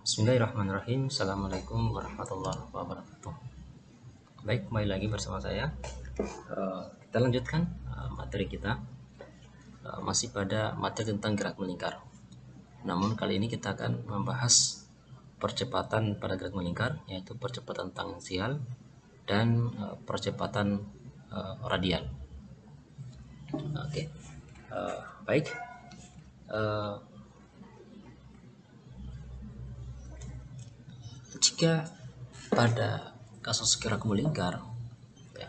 Bismillahirrahmanirrahim. Assalamualaikum warahmatullahi wabarakatuh. Baik, kembali lagi bersama saya. Kita lanjutkan materi kita. Masih pada materi tentang gerak melingkar. Namun kali ini kita akan membahas percepatan pada gerak melingkar, yaitu percepatan tangensial dan percepatan radial. Oke. Baik. Jika pada kasus gerak melingkar ya,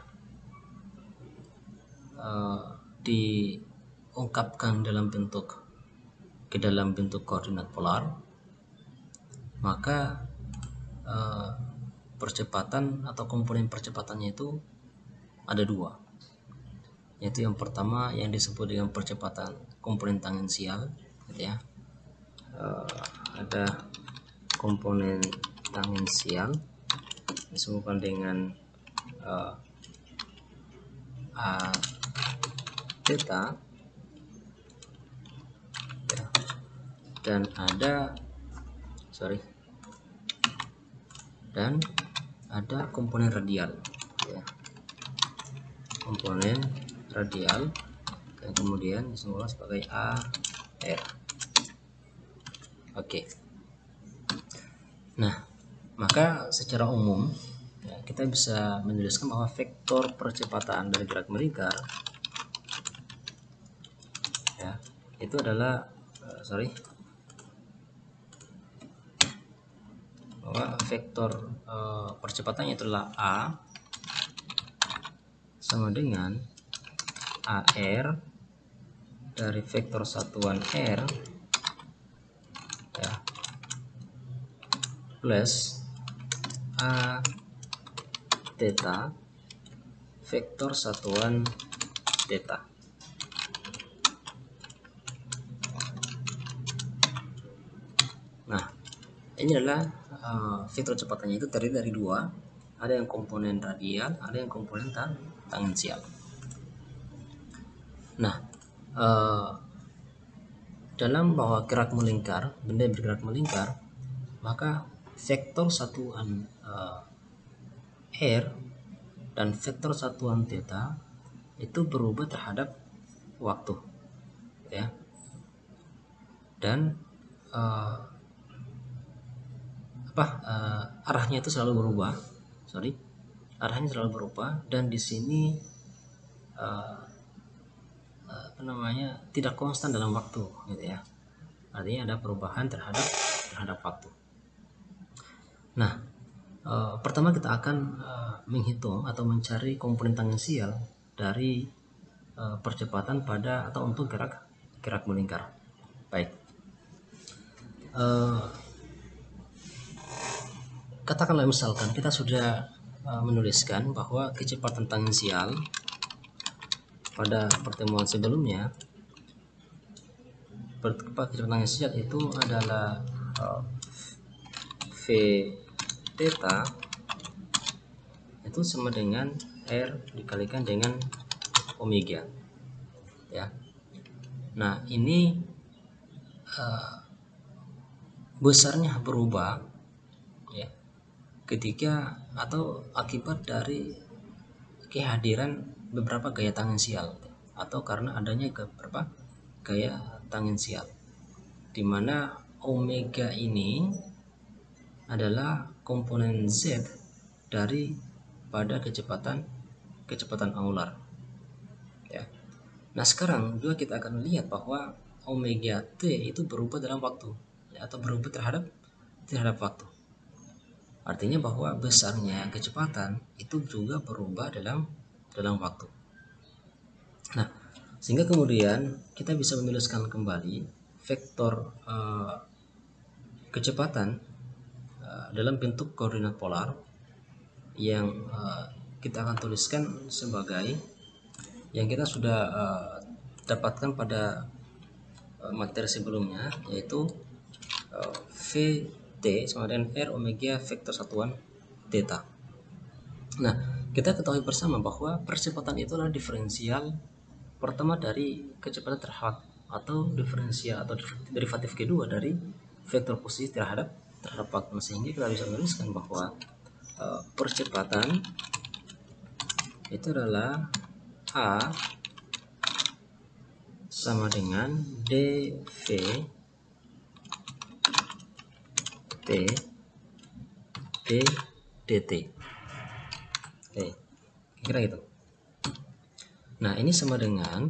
diungkapkan ke dalam bentuk koordinat polar, maka percepatan atau komponen percepatannya itu ada dua, yaitu yang pertama yang disebut dengan percepatan komponen tangensial, gitu ya. Ada komponen tangensial disebutkan dengan A theta ya. Dan ada komponen radial ya. Komponen radial dan kemudian disebut sebagai AR. Oke. Nah, maka secara umum ya, kita bisa menuliskan bahwa vektor percepatan dari gerak melingkar ya, itu adalah bahwa vektor percepatannya itulah A sama dengan AR dari vektor satuan R ya, plus A theta vektor satuan theta. Nah, ini adalah vektor kecepatannya itu terdiri dari dua, ada yang komponen radial, ada yang komponen tangensial. Nah, dalam bahwa gerak melingkar, benda yang bergerak melingkar, maka vektor satuan R dan vektor satuan theta itu berubah terhadap waktu ya, dan arahnya itu selalu berubah. Arahnya selalu berubah, dan di sini tidak konstan dalam waktu, gitu ya. Artinya ada perubahan terhadap waktu. Nah, pertama kita akan menghitung atau mencari komponen tangensial dari percepatan pada atau untuk gerak melingkar. Baik. Katakanlah misalkan kita sudah menuliskan bahwa kecepatan tangensial pada pertemuan sebelumnya, kecepatan tangensial itu adalah V theta itu sama dengan R dikalikan dengan omega ya. Nah, ini besarnya berubah ya ketika atau akibat dari kehadiran beberapa gaya tangensial atau karena adanya beberapa gaya tangensial, di mana omega ini adalah komponen Z dari pada kecepatan angular ya. Nah, sekarang juga kita akan melihat bahwa omega T itu berubah dalam waktu ya, atau berubah terhadap waktu. Artinya bahwa besarnya kecepatan itu juga berubah dalam waktu. Nah, sehingga kemudian kita bisa menuliskan kembali vektor kecepatan dalam bentuk koordinat polar yang kita akan tuliskan sebagai yang kita sudah dapatkan pada materi sebelumnya, yaitu Vt sama dengan R omega vektor satuan theta. Nah, kita ketahui bersama bahwa percepatan itu adalah diferensial pertama dari kecepatan terhadap atau diferensial atau derivatif kedua dari vektor posisi terhadap terhadap waktu, sehingga kita bisa menuliskan bahwa percepatan itu adalah A sama dengan dv t d dt. Oke, kira gitu. Nah, ini sama dengan,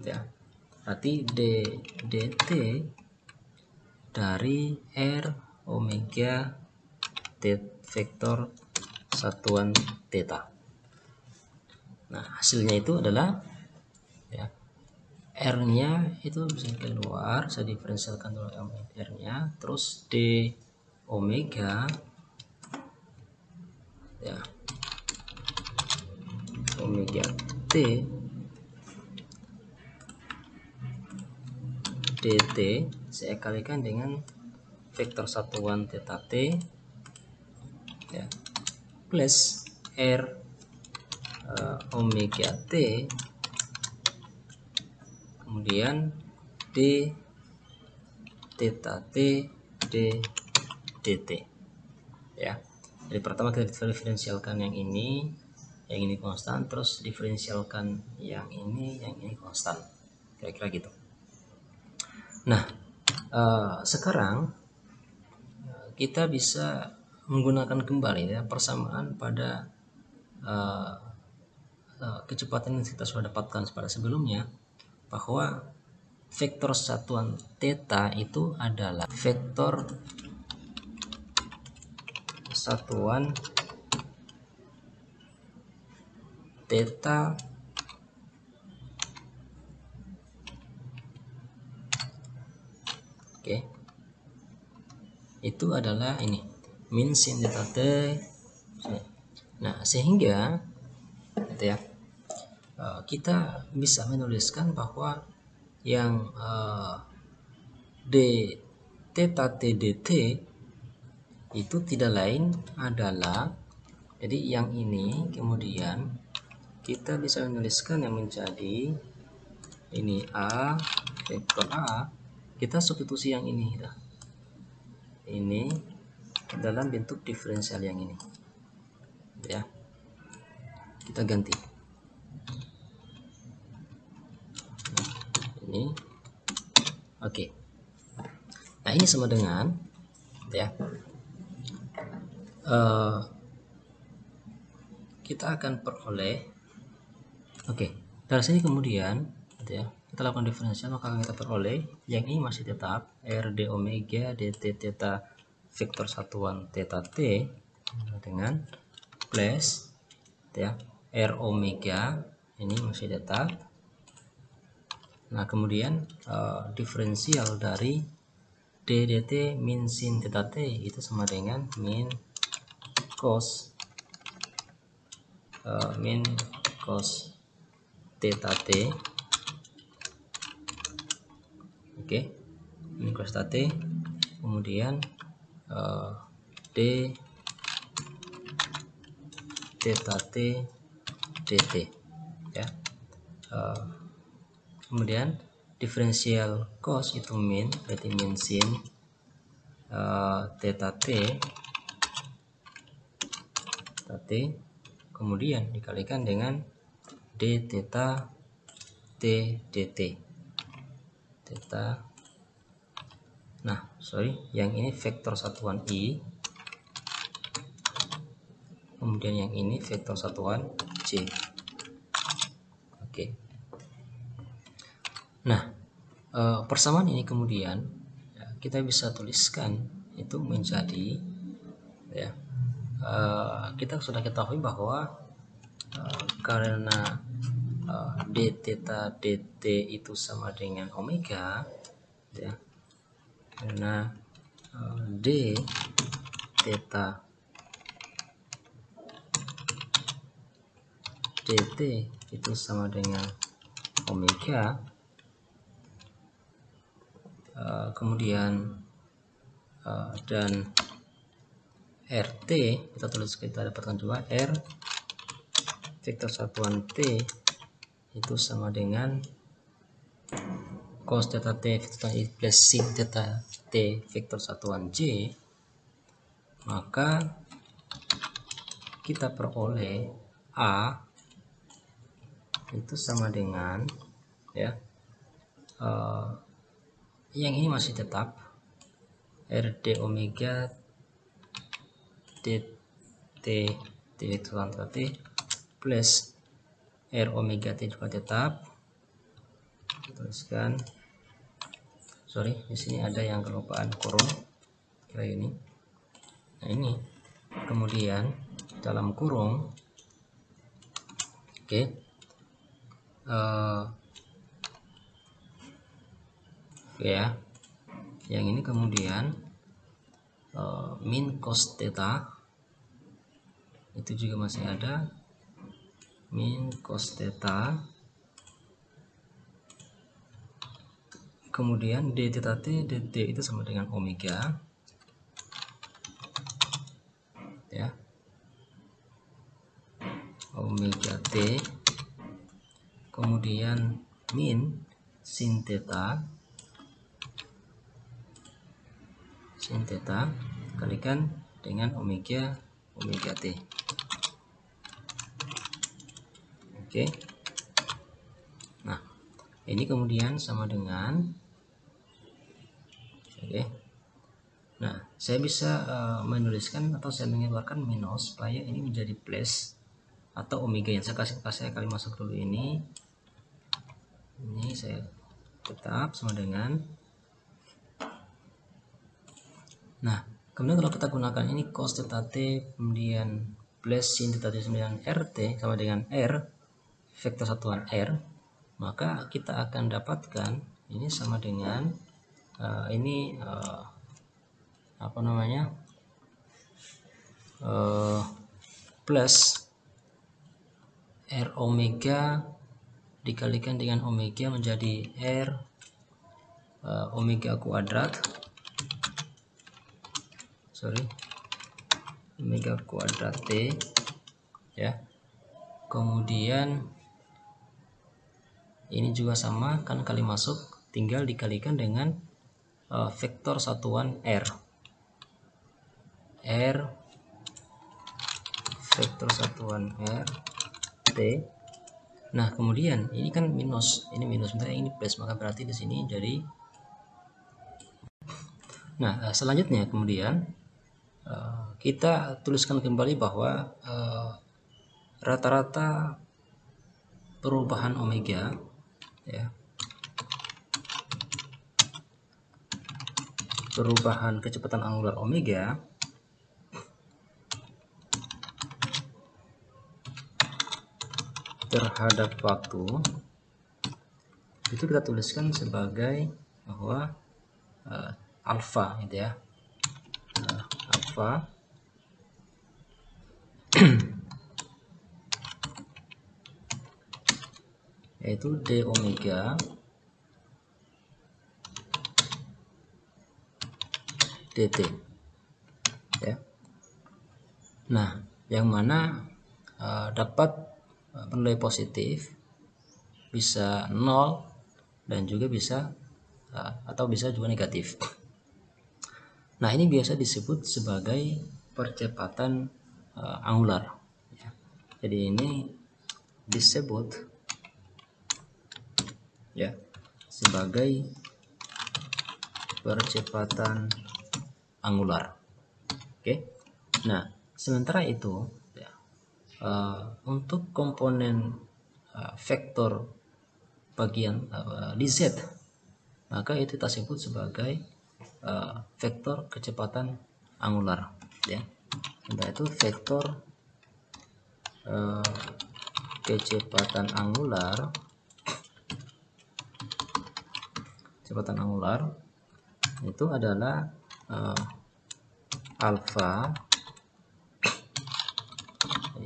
ya, berarti d dt dari r omega t vektor satuan theta. Nah, hasilnya itu adalah, ya, R-nya itu bisa keluar, saya diferensialkan dulu R-nya, terus d omega, ya, omega t dt saya kalikan dengan vektor satuan theta t, ya, plus R omega t kemudian d theta t d dt, ya. Jadi pertama kita diferensialkan yang ini konstan, terus diferensialkan yang ini konstan, kira-kira gitu. Nah, sekarang kita bisa menggunakan kembali, ya, persamaan pada kecepatan yang kita sudah dapatkan pada sebelumnya, bahwa vektor satuan theta itu adalah vektor satuan theta itu adalah ini min sin theta t. Nah, sehingga gitu, ya, kita bisa menuliskan bahwa yang d theta t dt itu tidak lain adalah, jadi yang ini kemudian kita bisa menuliskan yang menjadi ini A, vektor A, kita substitusi yang ini, ya, ini dalam bentuk diferensial yang ini, ya, kita ganti ini. Oke. Nah, ini sama dengan, ya, kita akan peroleh, dari sini kemudian, ya, kita lakukan diferensial, maka kita peroleh yang ini masih tetap R d omega dt theta vektor satuan theta t dengan plus, ya, R omega ini masih tetap. Nah, kemudian diferensial dari d dt min sin theta t itu sama dengan min cos theta t. Oke, min cos theta t, kemudian d theta t dt, ya. Kemudian diferensial cos itu min, berarti min sin theta t kemudian dikalikan dengan d theta t dt theta. Nah, yang ini vektor satuan i, kemudian yang ini vektor satuan j. Oke. Nah, persamaan ini kemudian, ya, kita bisa tuliskan itu menjadi, ya, kita sudah ketahui bahwa karena d theta dt itu sama dengan omega, ya, karena d theta dt itu sama dengan omega, kemudian dan RT kita dapatkan juga R vektor satuan T itu sama dengan cos theta T plus sin theta T vektor satuan J, maka kita peroleh A itu sama dengan ya, yang ini masih tetap RD omega dt T plus R omega T juga tetap. Tuliskan, sorry, di sini ada yang kelupaan kurung kayak ini. Nah ini kemudian dalam kurung, oke, ya, yang ini kemudian min cos theta itu juga masih ada, min cos theta, kemudian d theta t dt itu sama dengan omega ya, omega t, kemudian min sin theta kalikan dengan omega t. Oke. Nah, ini kemudian sama dengan, oke. Nah, saya bisa menuliskan atau saya mengeluarkan minus supaya ini menjadi plus, atau omega yang saya kali masuk dulu ini saya tetap sama dengan. Nah, kemudian kalau kita gunakan ini cos theta t kemudian plus sin theta t sama RT sama dengan R, vektor satuan R, maka kita akan dapatkan ini sama dengan apa namanya, plus R omega dikalikan dengan omega menjadi R omega kuadrat, omega kuadrat T ya. Kemudian ini juga sama kan, kali masuk tinggal dikalikan dengan vektor satuan R vektor satuan R T. Nah, kemudian ini kan minus, ini minus, sebenarnya ini plus, maka berarti di sini jadi. Nah, selanjutnya kemudian kita tuliskan kembali bahwa rata-rata perubahan omega ya, perubahan kecepatan angular omega terhadap waktu itu kita tuliskan sebagai bahwa alfa gitu ya, alfa yaitu d omega dt ya. Nah, yang mana dapat bernilai positif, bisa 0 dan juga bisa atau bisa juga negatif. Nah, ini biasa disebut sebagai percepatan angular ya. Jadi ini disebut ya sebagai percepatan angular. Oke. Nah, sementara itu ya, untuk komponen vektor bagian di Z, maka itu kita sebut sebagai vektor kecepatan angular ya. Yaitu vektor kecepatan angular itu adalah alfa,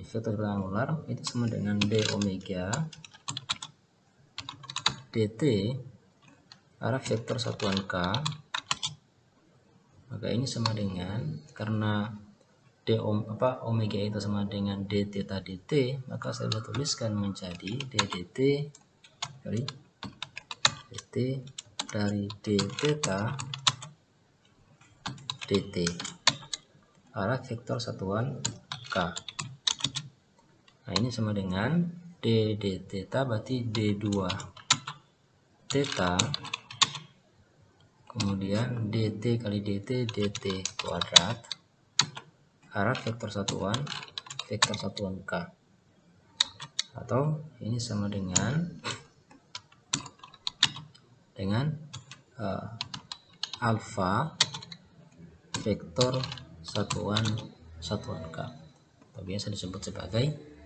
vektor angular itu sama dengan d omega dt arah vektor satuan k, maka ini sama dengan, karena omega itu sama dengan d theta dt, maka saya bisa tuliskan menjadi d dt dari dt dari d theta dt arah vektor satuan K. Nah, ini sama dengan d theta, berarti d2 theta, kemudian dt kali dt kuadrat, arah vektor satuan K. Atau ini sama dengan alfa vektor satuan K, atau biasa disebut sebagai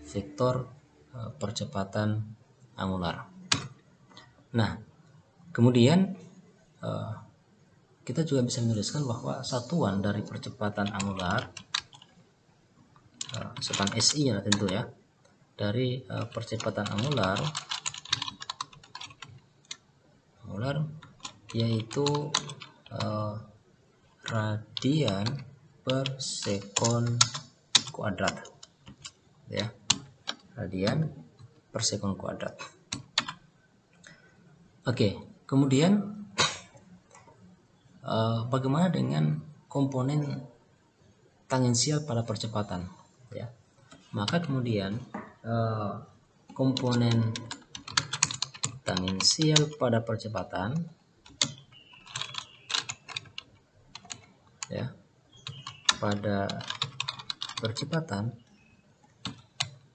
vektor percepatan angular. Nah, kemudian kita juga bisa menuliskan bahwa satuan dari percepatan angular, satuan SI ya tentu ya, dari percepatan angular yaitu radian per sekon kuadrat ya, radian per sekon kuadrat. Oke, kemudian bagaimana dengan komponen tangensial pada percepatan ya? Maka kemudian komponen tangensial pada percepatan ya,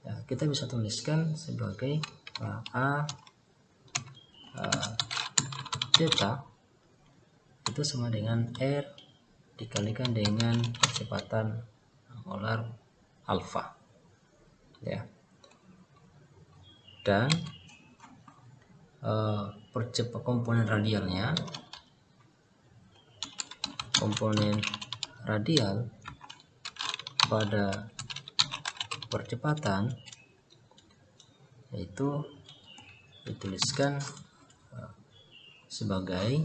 ya, kita bisa tuliskan sebagai A theta itu sama dengan R dikalikan dengan percepatan angular alfa ya, dan komponen radial pada percepatan yaitu dituliskan sebagai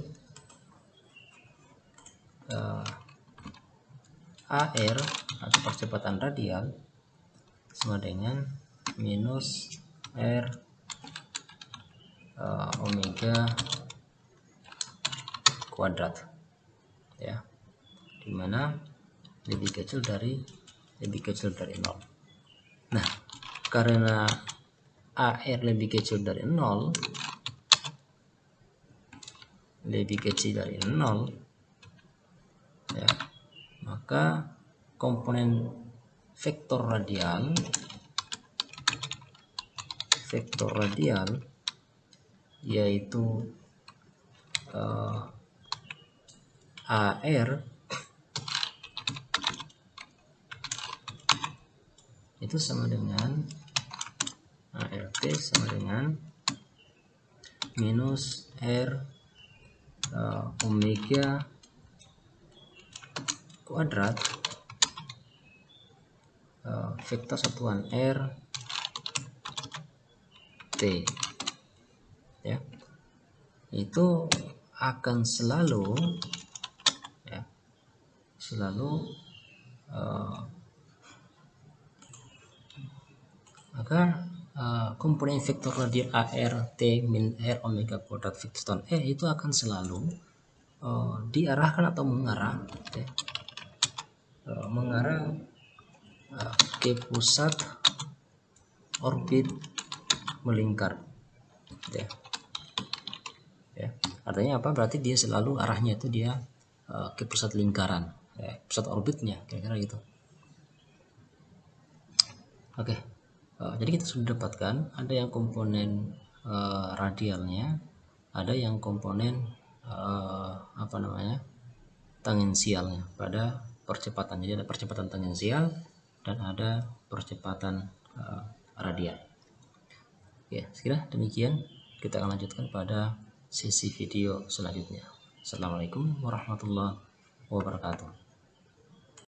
AR atau percepatan radial sama dengan minus R omega kuadrat ya, dimana lebih kecil dari 0. Nah, karena AR lebih kecil dari 0 ya, maka komponen vektor radial yaitu AR itu sama dengan ART sama dengan minus R omega kuadrat vektor satuan R T ya, itu akan selalu maka komponen vektor radial AR T min R omega kuadrat vektor satuan E itu akan selalu diarahkan atau mengarah ke pusat orbit melingkar ya. Artinya apa? Berarti dia selalu arahnya itu dia ke pusat lingkaran ya, pusat orbitnya kira-kira gitu. Oke. Jadi kita sudah dapatkan ada yang komponen radialnya, ada yang komponen tangensialnya pada percepatan. Jadi ada percepatan tangensial dan ada percepatan radial. Ya, sekiranya demikian, kita akan lanjutkan pada sesi video selanjutnya. Assalamualaikum warahmatullahi wabarakatuh.